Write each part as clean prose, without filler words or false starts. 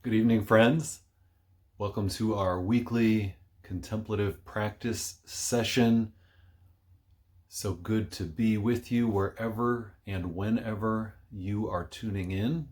Good evening, friends. Welcome to our weekly contemplative practice session. So good to be with you wherever and whenever you are tuning in.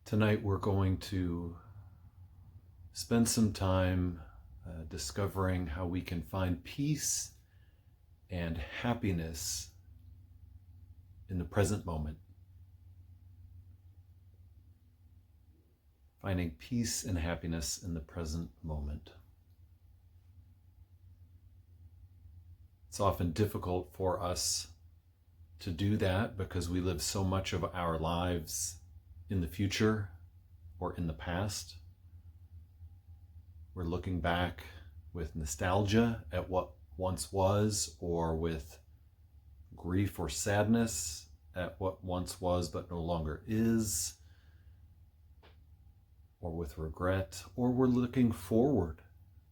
Tonight we're going to spend some time discovering how we can find peace and happiness in the present moment. Finding peace and happiness in the present moment. It's often difficult for us to do that because we live so much of our lives in the future or in the past. We're looking back with nostalgia at what once was, or with grief or sadness at what once was but no longer is, or with regret, or we're looking forward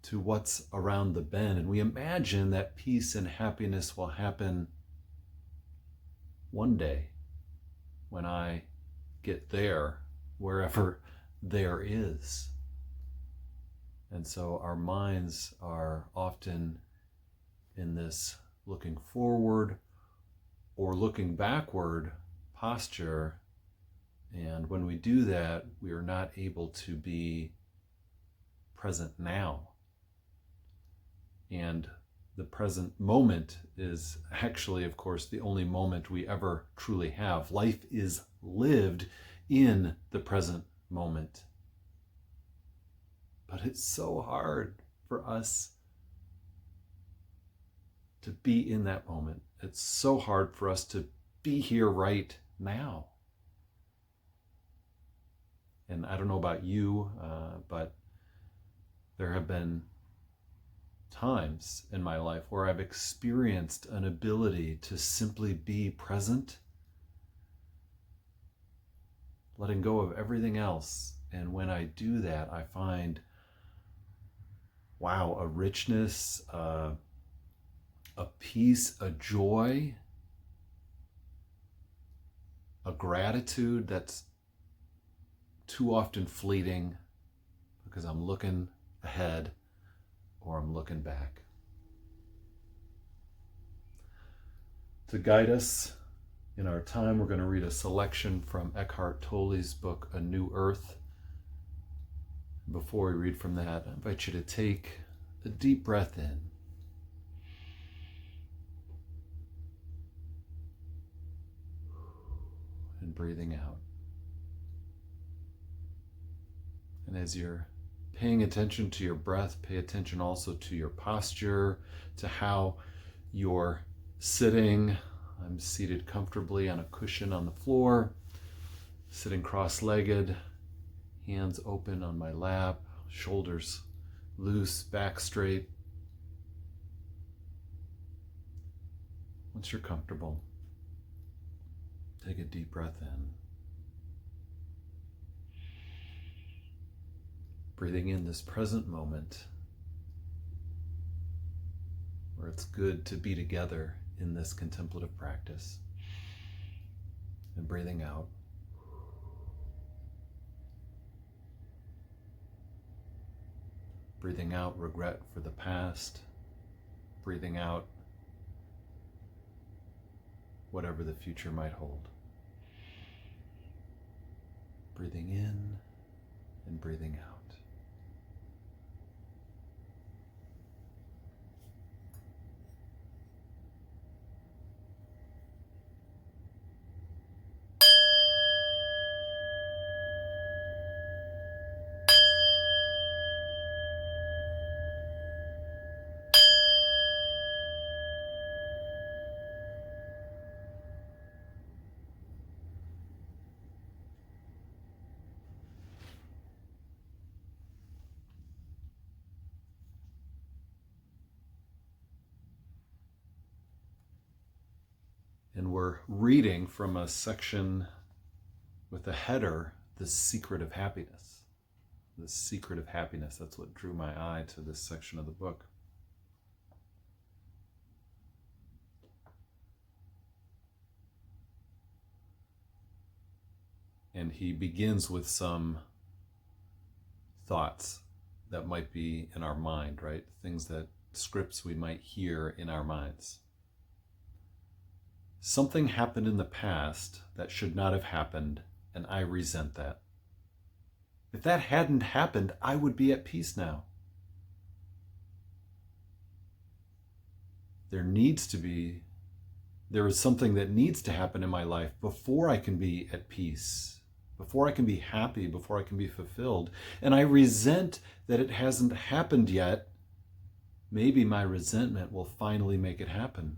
to what's around the bend, and we imagine that peace and happiness will happen one day when I get there, wherever there is. And so our minds are often in this looking forward or looking backward posture. And when we do that, we are not able to be present now. And the present moment is actually, of course, the only moment we ever truly have. Life is lived in the present moment. But it's so hard for us to be in that moment. It's so hard for us to be here right now. And I don't know about you, but there have been times in my life where I've experienced an ability to simply be present, letting go of everything else. And when I do that, I find, wow, a richness, a peace, a joy, a gratitude that's too often fleeting because I'm looking ahead or I'm looking back. To guide us in our time, we're going to read a selection from Eckhart Tolle's book, A New Earth. Before we read from that, I invite you to take a deep breath in. And breathing out. And as you're paying attention to your breath, pay attention also to your posture, to how you're sitting. I'm seated comfortably on a cushion on the floor, sitting cross-legged, hands open on my lap, shoulders loose, back straight. Once you're comfortable, take a deep breath in. Breathing in this present moment where it's good to be together in this contemplative practice. And breathing out. Breathing out regret for the past. Breathing out whatever the future might hold. Breathing in and breathing out. And we're reading from a section with a header, The Secret of Happiness. The Secret of Happiness, that's what drew my eye to this section of the book. And he begins with some thoughts that might be in our mind, right? Things that scripts we might hear in our minds. Something happened in the past that should not have happened, and I resent that. If that hadn't happened, I would be at peace now. There is something that needs to happen in my life before I can be at peace, before I can be happy, before I can be fulfilled. And I resent that it hasn't happened yet. Maybe my resentment will finally make it happen.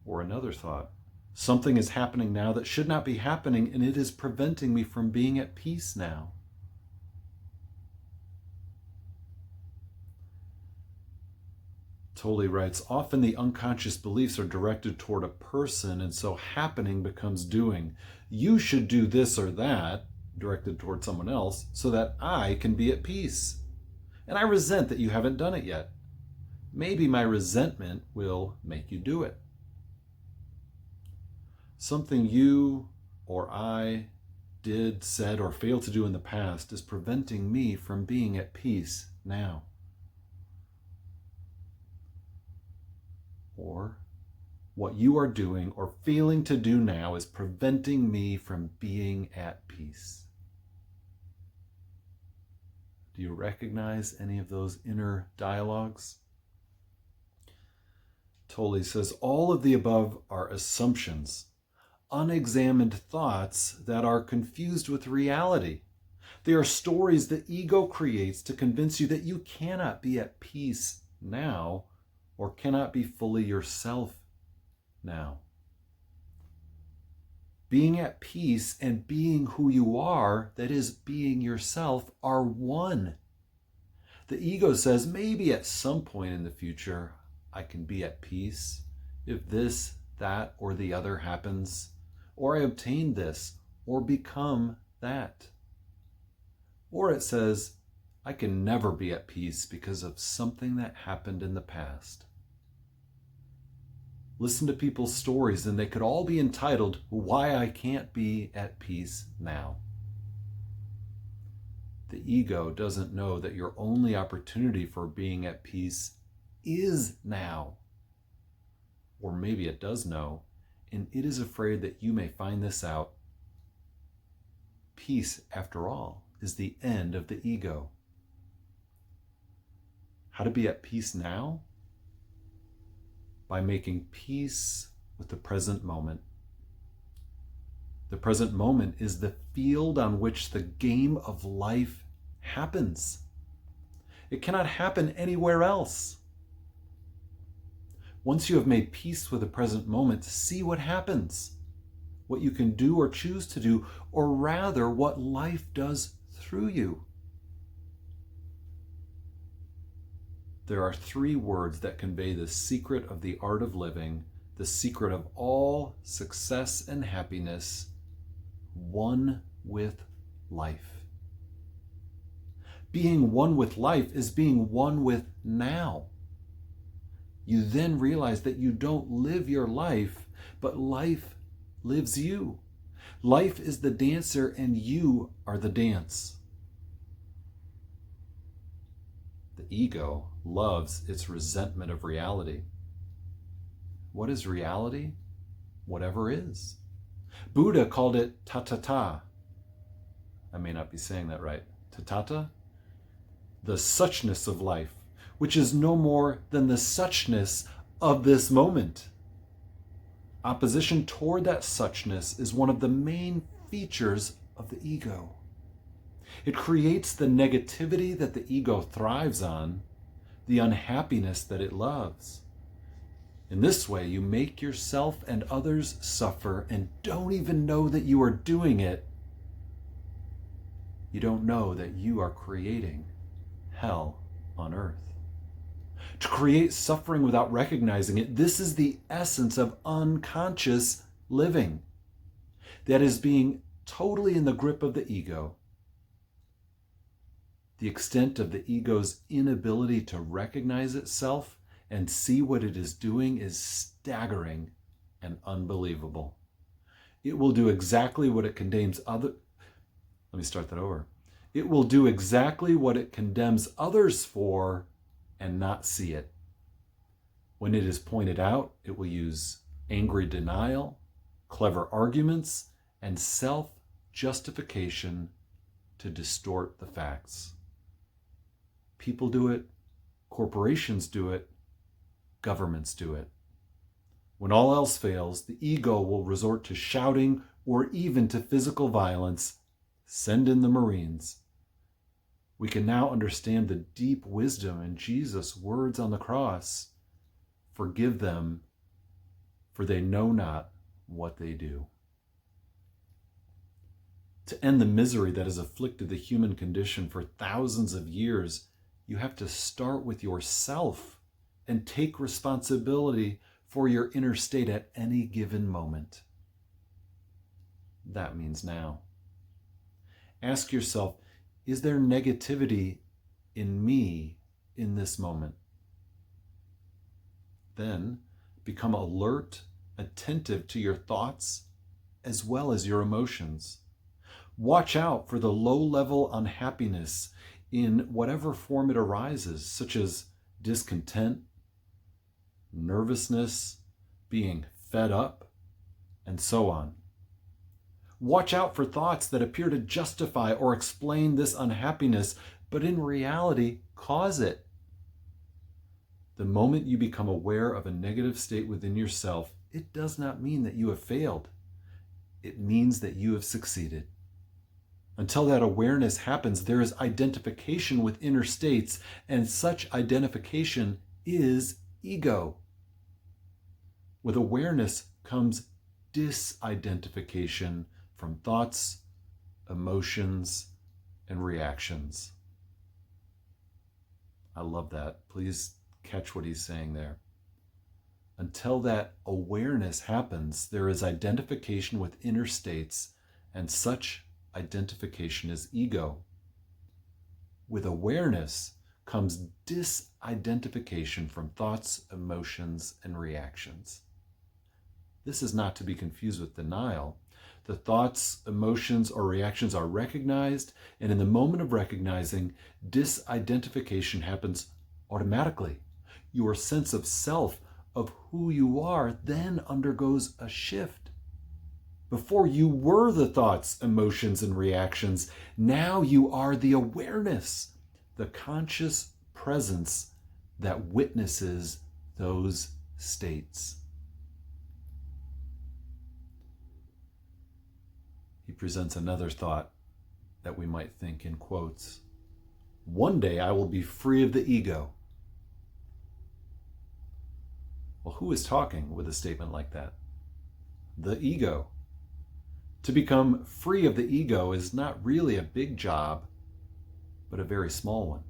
Or another thought. Something is happening now that should not be happening, and it is preventing me from being at peace now. Tolle writes, often the unconscious beliefs are directed toward a person, and so happening becomes doing. You should do this or that, directed toward someone else, so that I can be at peace. And I resent that you haven't done it yet. Maybe my resentment will make you do it. Something you or I did, said, or failed to do in the past is preventing me from being at peace now. Or what you are doing or failing to do now is preventing me from being at peace. Do you recognize any of those inner dialogues? Tolle says, all of the above are assumptions, unexamined thoughts that are confused with reality. They are stories the ego creates to convince you that you cannot be at peace now or cannot be fully yourself now. Being at peace and being who you are, that is, being yourself, are one. The ego says, maybe at some point in the future, I can be at peace if this, that, or the other happens, or I obtain this, or become that. Or it says, I can never be at peace because of something that happened in the past. Listen to people's stories, and they could all be entitled, Why I Can't Be at Peace Now. The ego doesn't know that your only opportunity for being at peace is now. Or maybe it does know, and it is afraid that you may find this out. Peace, after all, is the end of the ego. How to be at peace now? By making peace with the present moment. The present moment is the field on which the game of life happens. It cannot happen anywhere else. Once you have made peace with the present moment, see what happens, what you can do or choose to do, or rather what life does through you. There are 3 words that convey the secret of the art of living, the secret of all success and happiness: one with life. Being one with life is being one with now. You then realize that you don't live your life, but life lives you. Life is the dancer and you are the dance. The ego loves its resentment of reality. What is reality? Whatever is. Buddha called it tatata. I may not be saying that right. Tatata? The suchness of life, which is no more than the suchness of this moment. Opposition toward that suchness is one of the main features of the ego. It creates the negativity that the ego thrives on, the unhappiness that it loves. In this way, you make yourself and others suffer and don't even know that you are doing it. You don't know that you are creating hell on earth. To create suffering without recognizing it, this is the essence of unconscious living. That is being totally in the grip of the ego. The extent of the ego's inability to recognize itself and see what it is doing is staggering and unbelievable. It will do exactly what it condemns other. Let me start that over. It will do exactly what it condemns others for and not see it. When it is pointed out, it will use angry denial, clever arguments, and self-justification to distort the facts. People do it, corporations do it, governments do it. When all else fails, the ego will resort to shouting or even to physical violence. Send in the Marines. We can now understand the deep wisdom in Jesus' words on the cross. Forgive them, for they know not what they do. To end the misery that has afflicted the human condition for thousands of years, you have to start with yourself and take responsibility for your inner state at any given moment. That means now. Ask yourself, is there negativity in me in this moment? Then become alert, attentive to your thoughts as well as your emotions. Watch out for the low-level unhappiness in whatever form it arises, such as discontent, nervousness, being fed up, and so on. Watch out for thoughts that appear to justify or explain this unhappiness, but in reality cause it. The moment you become aware of a negative state within yourself, it does not mean that you have failed. It means that you have succeeded. Until that awareness happens, there is identification with inner states, and such identification is ego. With awareness comes disidentification from thoughts, emotions, and reactions. I love that. Please catch what he's saying there. Until that awareness happens, there is identification with inner states, and such identification is ego. With awareness comes disidentification from thoughts, emotions, and reactions. This is not to be confused with denial. The thoughts, emotions, or reactions are recognized, and in the moment of recognizing, disidentification happens automatically. Your sense of self, of who you are, then undergoes a shift. Before you were the thoughts, emotions, and reactions. Now you are the awareness, the conscious presence that witnesses those states. He presents another thought that we might think in quotes. One day I will be free of the ego. Well, who is talking with a statement like that? The ego. To become free of the ego is not really a big job, but a very small one.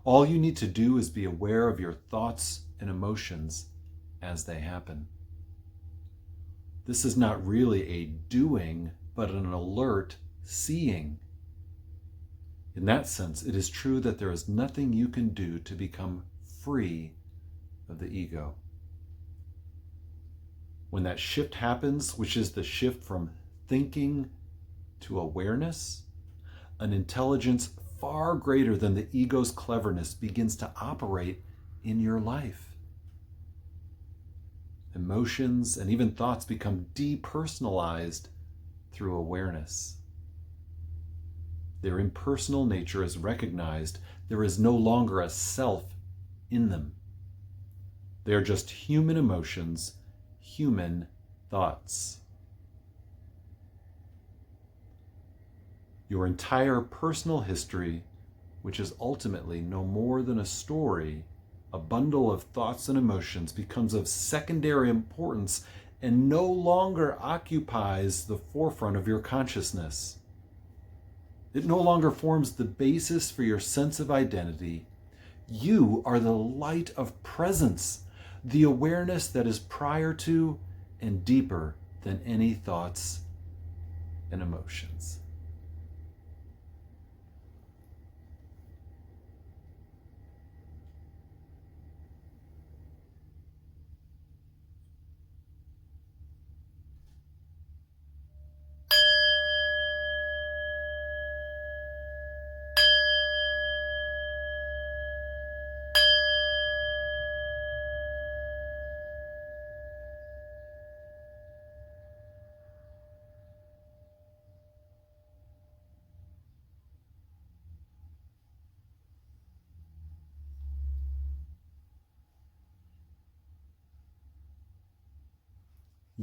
All you need to do is be aware of your thoughts and emotions as they happen. This is not really a doing, but an alert seeing. In that sense, it is true that there is nothing you can do to become free of the ego. When that shift happens, which is the shift from thinking to awareness, an intelligence far greater than the ego's cleverness begins to operate in your life. Emotions and even thoughts become depersonalized through awareness. Their impersonal nature is recognized. There is no longer a self in them. They are just human emotions, human thoughts. Your entire personal history, which is ultimately no more than a story, a bundle of thoughts and emotions, becomes of secondary importance and no longer occupies the forefront of your consciousness. It no longer forms the basis for your sense of identity. You are the light of presence, the awareness that is prior to and deeper than any thoughts and emotions.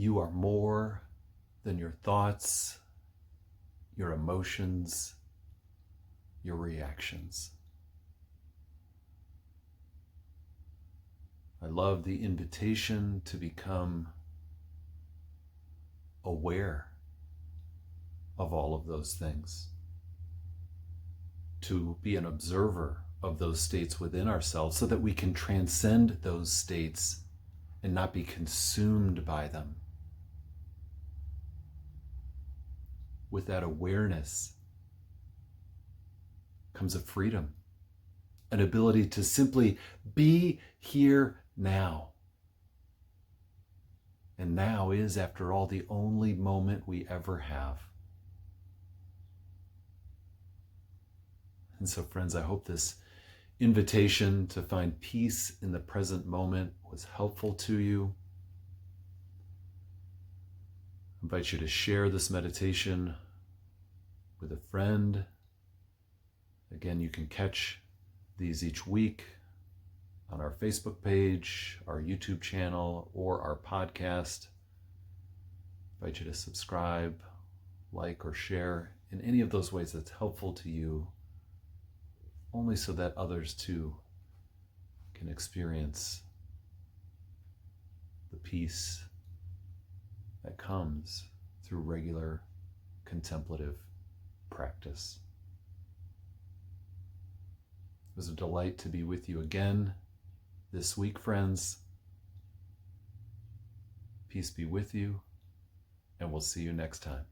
you are more than your thoughts, your emotions, your reactions. I love the invitation to become aware of all of those things, to be an observer of those states within ourselves so that we can transcend those states and not be consumed by them. With that awareness comes a freedom, an ability to simply be here now. And now is, after all, the only moment we ever have. And so, friends, I hope this invitation to find peace in the present moment was helpful to you. I invite you to share this meditation with a friend. Again, you can catch these each week on our Facebook page, our YouTube channel, or our podcast. I invite you to subscribe, like, or share in any of those ways that's helpful to you, only so that others too can experience the peace that comes through regular contemplative practice. It was a delight to be with you again this week, friends. Peace be with you, and we'll see you next time.